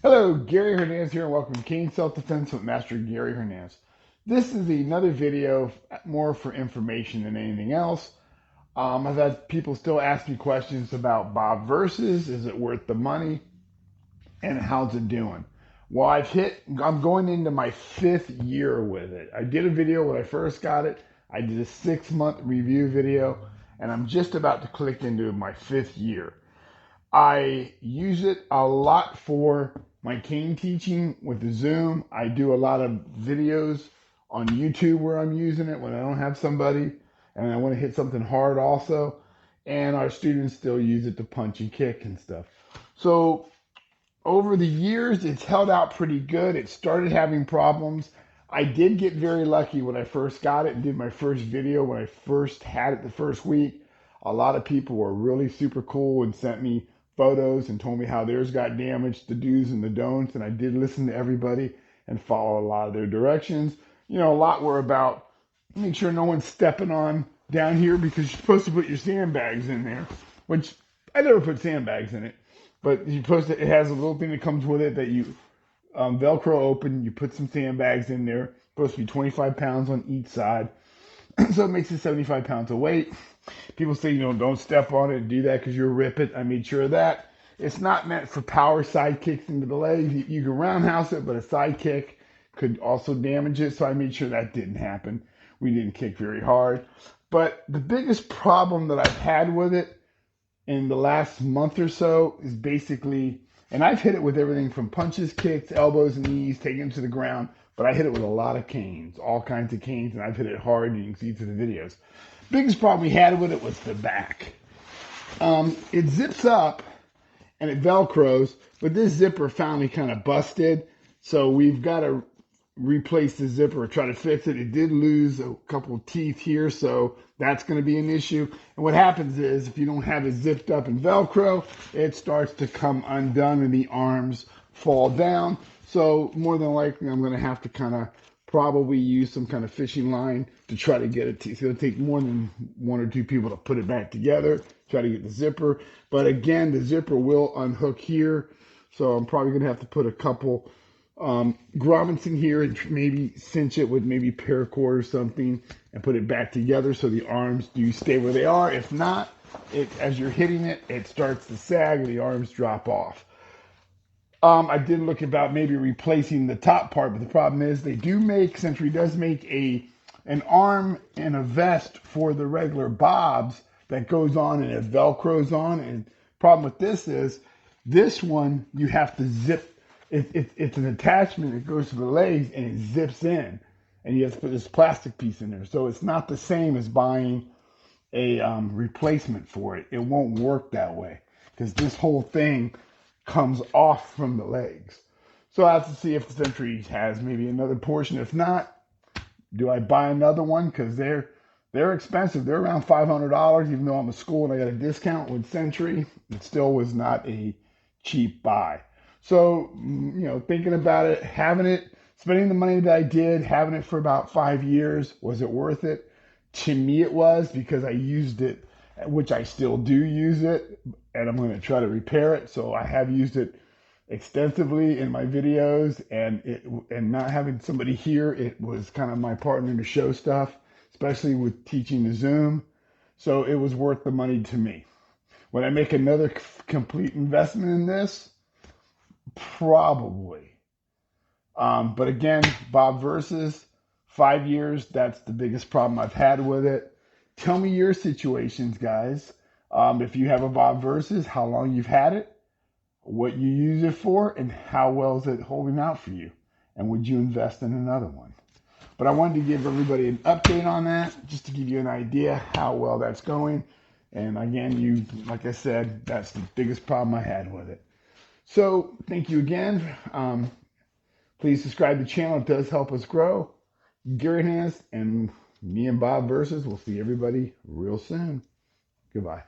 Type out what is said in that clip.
Hello, Gary Hernandez here, and welcome to King Self-Defense with Master Gary Hernandez. This is another video more for information than anything else. I've had people still ask me questions about Bob Versus. Is it worth the money? And how's it doing? Well, I'm going into my 5th year with it. I did a video when I first got it. I did a 6-month review video, and I'm just about to click into my 5th year. I use it a lot for my cane teaching with the Zoom. I do a lot of videos on YouTube where I'm using it when I don't have somebody and I want to hit something hard also. And our students still use it to punch and kick and stuff. So over the years, it's held out pretty good. It started having problems. I did get very lucky when I first got it and did my first video when I first had it the first week. A lot of people were really super cool and sent me photos and told me how theirs got damaged, the do's and the don'ts, and I did listen to everybody and follow a lot of their directions. You know, a lot were about make sure no one's stepping on down here because you're supposed to put your sandbags in there, which I never put sandbags in it, but you're supposed to, it has a little thing that comes with it that you Velcro open, you put some sandbags in there, supposed to be 25 pounds on each side, so it makes it 75 pounds of weight. People say, you know, don't step on it and do that because you'll rip it. I made sure of that. It's not meant for power side kicks into the legs. You can roundhouse it, but a side kick could also damage it. So I made sure that didn't happen. We didn't kick very hard. But the biggest problem that I've had with it in the last month or so is basically, and I've hit it with everything from punches, kicks, elbows, and knees, taking them to the ground, but I hit it with a lot of canes, all kinds of canes, and I've hit it hard. You can see through the videos. Biggest problem we had with it was the back. It zips up and it Velcros, but this zipper finally kind of busted. So we've got to replace the zipper or try to fix it. It did lose a couple of teeth here, so that's going to be an issue. And what happens is if you don't have it zipped up in Velcro, it starts to come undone and the arms fall down. So more than likely, I'm going to have to kind of probably use some kind of fishing line to try to get it. It's going to take more than 1 or 2 people to put it back together, try to get the zipper. But again, the zipper will unhook here. So I'm probably going to have to put a couple grommets in here and maybe cinch it with maybe paracord or something and put it back together so the arms do stay where they are. If not, as you're hitting it, it starts to sag and the arms drop off. I did look about maybe replacing the top part, but the problem is they do make, Century does make an arm and a vest for the regular bobs that goes on and it Velcros on. And problem with this is this one, you have to zip. It's an attachment that goes to the legs and it zips in. And you have to put this plastic piece in there. So it's not the same as buying a replacement for it. It won't work that way because this whole thing comes off from the legs. So I have to see if the Century has maybe another portion. If not, do I buy another one? Because they're expensive. They're around $500, even though I'm a school and I got a discount with Century. It still was not a cheap buy. So, you know, thinking about it, having it, spending the money that I did, having it for about 5 years, was it worth it? To me, it was, because I used it, which I still do use it, and I'm going to try to repair it. So I have used it extensively in my videos, and not having somebody here, it was kind of my partner to show stuff, especially with teaching the Zoom. So it was worth the money to me. Would I make another complete investment in this? Probably. But again, Bob Versus, 5 years, that's the biggest problem I've had with it. Tell me your situations, guys. If you have a Bob Versus, how long you've had it, what you use it for, and how well is it holding out for you? And would you invest in another one? But I wanted to give everybody an update on that, just to give you an idea how well that's going. And again, like I said, that's the biggest problem I had with it. So thank you again. Please subscribe to the channel. It does help us grow. Gary Hernandez and me and Bob Versus. We'll see everybody real soon. Goodbye.